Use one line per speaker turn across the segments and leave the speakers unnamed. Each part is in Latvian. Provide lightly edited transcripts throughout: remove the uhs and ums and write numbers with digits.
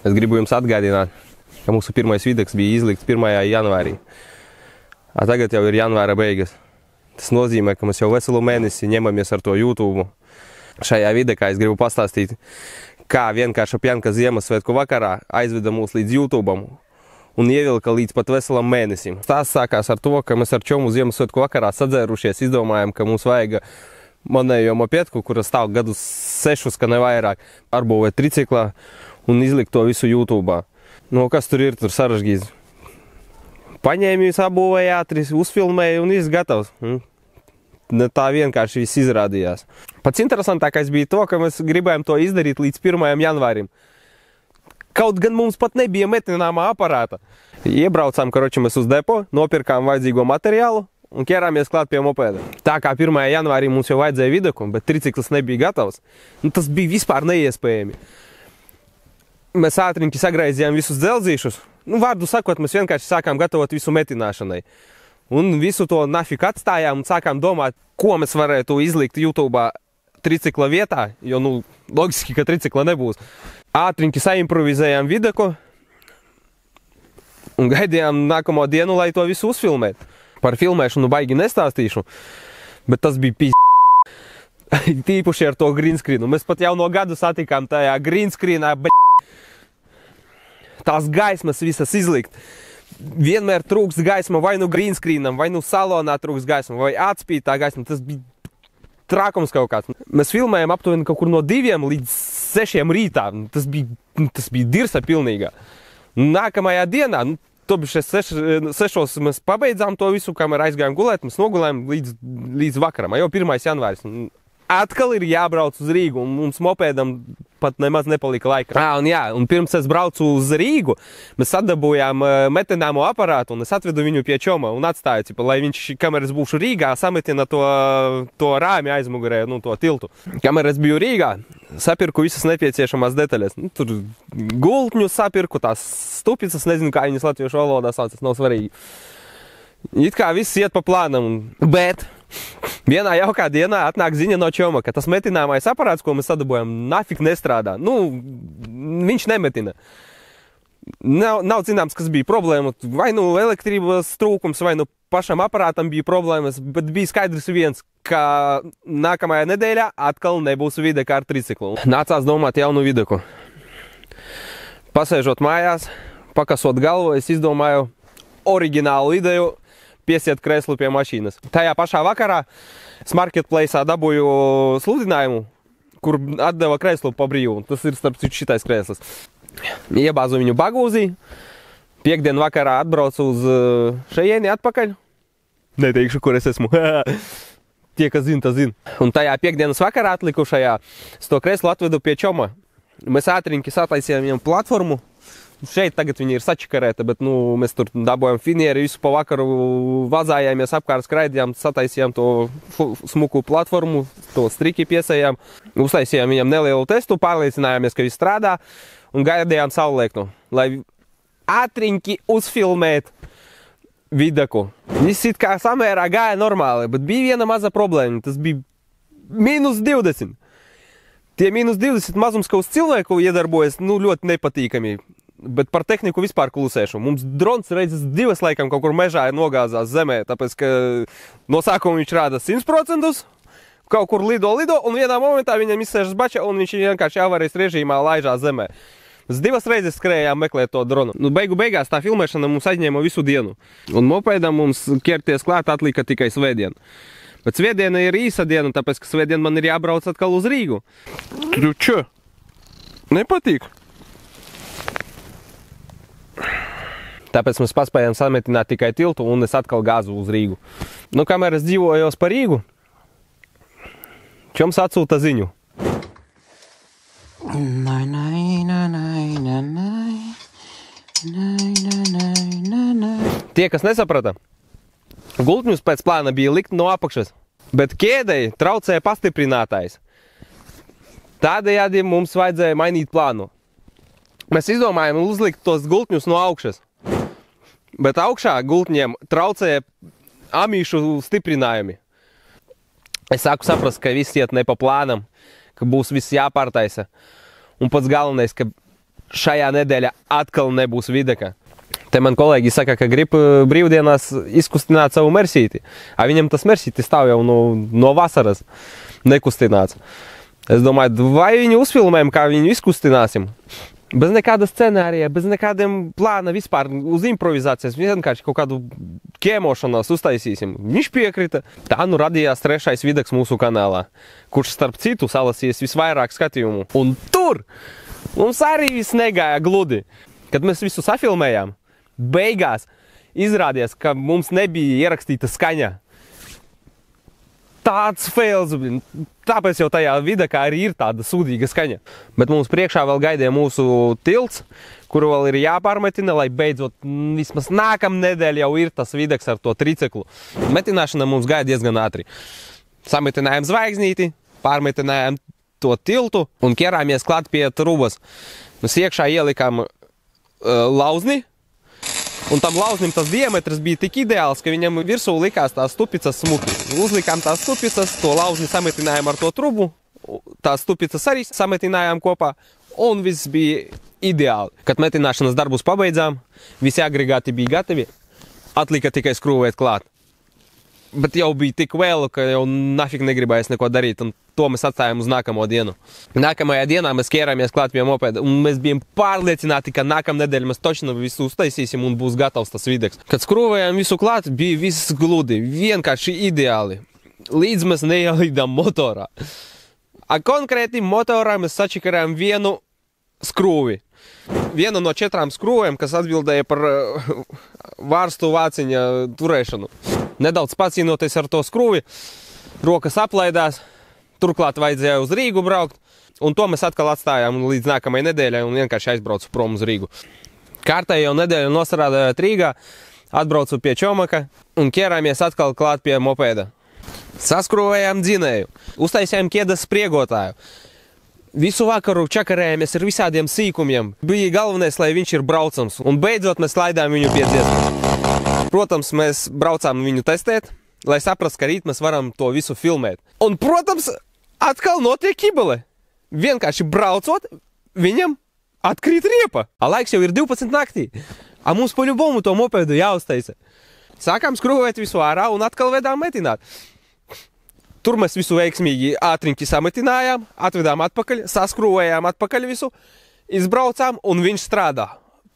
Es gribu jums atgādināt, ka mūsu pirmais videks bija izlikts 1. janvārī. A tagad jau ir janvāra beigas. Tas nozīmē, ka mēs jau veselu mēnesi ņemamies ar to YouTube. Šajā videkā es gribu pastāstīt, kā vienkārša pjanka Ziemassvētku vakarā aizveda mūs līdz YouTube un ievilka līdz pat veselam mēnesim. Tās sākās ar to, ka mēs ar čomu Ziemassvētku vakarā sadzērušies, izdomājam, ka mums vajag manējo mopietku, kura stāv gadus 6, ka ne vairāk, arbūvēt triciklā un izlikt to visu YouTube. Nu, kas tur ir, tur sarežģīts. Paņēmu visu, abūvēju ātri, uzfilmēju un viss gatavs. Ne tā vienkārši viss izrādījās. Pats interesantākais bija to, ka mēs gribējām to izdarīt līdz 1. janvārim. Kaut gan mums pat nebija metināmā aparāta. Iebraucām, karoči, mēs uz depo, nopirkām vajadzīgo materiālu un ķērāmies klāt pie mopēda. Tā kā 1. janvārī mums jau vajadzēja vidaku, bet tricikls nebija gatavs, tas bija vispār neiespējami. Mēs ātriņķi sagraizījām visus dzelzīšus. Vārdu sakot, mēs vienkārši sākām gatavot visu metināšanai. Un visu to nafik atstājām un sākām domāt, ko mēs varētu izlikt YouTube tricikla vietā, jo, logiski, ka tricikla nebūs. Ātriņķi saimprovizējām vidaku un gaidījām nākamo dienu, lai to visu uzfilmēt. Par filmēšanu baigi nestāstīšu, bet tas bija tīpuši ar to green screenu. Mēs pat jau no gadu satikām tajā green screenā, tās gaismas visas izlikt. Vienmēr trūks gaisma vai nu green screenam, vai nu salonā trūks gaisma, vai atspīd tā gaisma. Tas bija trākums kaut kāds. Mēs filmējām aptuveni kaut kur no 2 līdz 6 rītā. Tas bija dirsa pilnīgā. Nākamajā dienā, to bija 6 mēs pabeidzām to visu, kamēr aizgājām gulēt, mēs nogulējām līdz vakaram, jau 1. janvāris. Atkal ir jābrauc uz Rīgu, un mums mopēdam pat nemaz nepalika laika. Un pirms es braucu uz Rīgu, mēs sadabūjām metināmo aparātu, un es atvedu viņu pie čoma un atstāju, lai viņš, kamēr es būšu Rīgā, sametina to rāmi aizmugurē, to tiltu. Kamēr es biju Rīgā, sapirku visas nepieciešamās detaļas. Tur gultņus sapirku, tās stupicas, nezinu, kā viņas latviešu valodā sauc, tas nav svarīgi. It kā viss iet pa plānam, bet vienā jaukā dienā atnāk ziņa no čoma, ka tas metināmais aparāts, ko mēs sadabojam, nafik nestrādā. Viņš nemetina. Nav zināms, kas bija problēma. Vai elektrības trūkums, vai pašam aparātam bija problēmas, bet bija skaidrs viens, ka nākamajā nedēļā atkal nebūs videka ar triciklu. Nācās domāt jaunu videku. Pasēžot mājās, pakasot galvu, es izdomāju oriģinālu ideju piesiet krēslu pie mašīnas. Tajā pašā vakarā es Marketplace'ā dabūju sludinājumu, kur atdeva krēslu pa brīvu. Tas ir starp citu šitais krēsls. Iebāzu viņu bagūzī. Piektdien vakarā atbraucu uz šejieni atpakaļ. Neteikšu, kur es esmu. Tie, kas zina, tas zina. Un tajā piekdienas vakarā atlikušajā es to krēslu atvedu pie čoma. Mēs ātriņķi sataisījām viņam platformu. Šeit tagad viņi ir sačakarēta, bet mēs tur dabojam finieri, visu pa vakaru vazājāmies, apkārt skraidījām, sataisījām to smuku platformu, to striki piesējām, uztaisījām viņam nelielu testu, pārliecinājāmies, ka viss strādā un gaidījām saulēknu, lai ātriņķi uzfilmēt vidaku. Viss it kā samērā gāja normāli, bet bija viena maza problēma, tas bija -20. Tie -20 mazums, ka uz cilvēku iedarbojas, ļoti nepatīkami. Bet par tehniku vispār klusēšu. Mums drons reizes 2 laikam kaut kur mežā nogāzās zemē, tāpēc, ka no sākuma viņš rāda 100%, kaut kur lido, un vienā momentā viņam izsēžas bača, un viņš vienkārši avārijas režīmā laižās zemē. Mēs 2 reizes skrējām meklēt to dronu. Beigās tā filmēšana mums aizņēma visu dienu. Un mopēdam mums ķerties klāt atlika tikai svētdiena. Bet svētdiena ir īsa diena, tāpēc, ka svētdien man ir jābrauc atkal uz Rīgu. Čo? Nepatīk? Tāpēc mēs paspējām sametināt tikai tiltu, un es atkal gāzu uz Rīgu. Kamēr es dzīvojos pa Rīgu, čoms atsūta ziņu. Tie, kas nesaprata, gultņus pēc plāna bija likt no apakšas, bet ķēdei traucēja pastiprinātājs. Tādējādi mums vajadzēja mainīt plānu. Mēs izdomājām uzlikt tos gultņus no augšas, bet augšā gultņiem traucēja amīšu stiprinājumi. Es sāku saprast, ka viss iet ne pa plānam, ka būs viss jāpārtaisa. Un pats galvenais, ka šajā nedēļā atkal nebūs videka. Te man kolēģi saka, ka grib brīvdienās izkustināt savu mersīti. A viņam tas mersīti stāv jau no vasaras nekustināts. Es domāju, vai viņu uzfilmējam, kā viņu izkustināsim? Bez nekāda scenārija, bez nekādiem plāna vispār uz improvizācijas. Vienkārši kaut kādu ķēmošanās uztaisīsim. Viņš piekrita. Tā nu radījās 3. videks mūsu kanālā, kurš starp citu salasījis visvairāk skatījumu. Un tur mums arī viss negāja gludi. Kad mēs visu safilmējām, beigās izrādījās, ka mums nebija ierakstīta skaņa. Tāds fails, tāpēc jau tajā videkā arī ir tāda sūdīga skaņa. Bet mums priekšā vēl gaidīja mūsu tilts, kuru vēl ir jāpārmetina, lai beidzot vismaz nākamnedēļ jau ir tas videks ar to triceklu. Metināšana mums gaida diezgan ātri. Sametinājām zvaigznīti, pārmetinājām to tiltu un ķerāmies klāt pie trubas. Mēs iekšā ielikām lauzni. Un tam lauznim tas diametrs bija tik ideāls, ka viņam virsū likās tās stupicas smuki. Uzlikām tās stupicas, to lauzni sametinājām ar to trubu, tās stupicas arī sametinājām kopā, un viss bija ideāli. Kad metināšanas darbus pabeidzām, visi agregāti bija gatavi, atlika tikai skrūvēt klāt. Bet jau bija tik vēlu, ka jau nafik negribējās neko darīt, un to mēs atstājām uz nākamo dienu. Nākamajā dienā mēs ķērāmies klāt pie mopeda, un mēs bijām pārliecināti, ka nākamnedēļ mēs točno visu uztaisīsim un būs gatavs tas videks. Kad skrūvējām visu klāt, bija viss gludi, vienkārši ideāli, līdz mēs neielīdām motorā. Konkrēti motorā mēs sačikarējām vienu skrūvi. Vienu no 4 skrūvēm, kas atbildēja par vārstu vāciņa turēšanu. Nedaudz pacīnoties ar to skrūvi, rokas aplaidās, turklāt vajadzēja uz Rīgu braukt, un to mēs atkal atstājām līdz nākamajai nedēļai un vienkārši aizbraucu prom uz Rīgu. Kārtējo nedēļu nosarādājot Rīgā, atbraucu pie Čomaka un ķērāmies atkal klāt pie mopēda. Saskrūvējām dzinēju, uztaisījām ķēdes spriegotāju. Visu vakaru čakarējāmies ar visādiem sīkumiem. Bija galvenais, lai viņš ir braucams, un beidzot mēs laidām viņu pie dziesmas. Protams, mēs braucām viņu testēt, lai saprast, ka rīt mēs varam to visu filmēt. Un, protams, atkal notiek kibele. Vienkārši braucot, viņam atkrīt riepa. A laiks jau ir 12 naktī. A mums poļubomu to mopedu jāuztaisa. Sākām skrūvēt visu ārā un atkal vedām metināt. Tur mēs visu veiksmīgi ātriņķi sametinājām, atvedām atpakaļ, saskrūvējām atpakaļ visu, izbraucām un viņš strādā.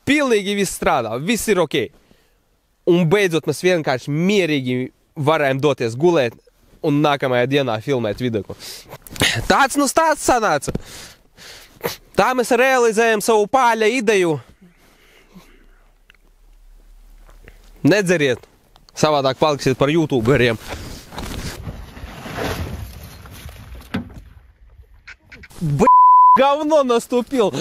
Pilnīgi viss strādā, viss ir ok. Un beidzot mēs vienkārši mierīgi varējām doties gulēt un nākamajā dienā filmēt videku. Tāds nu stāsts sanāca. Tā mēs realizējam savu pāļa ideju. Nedzeriet, savādāk paliksiet par YouTuberiem. Говно наступил.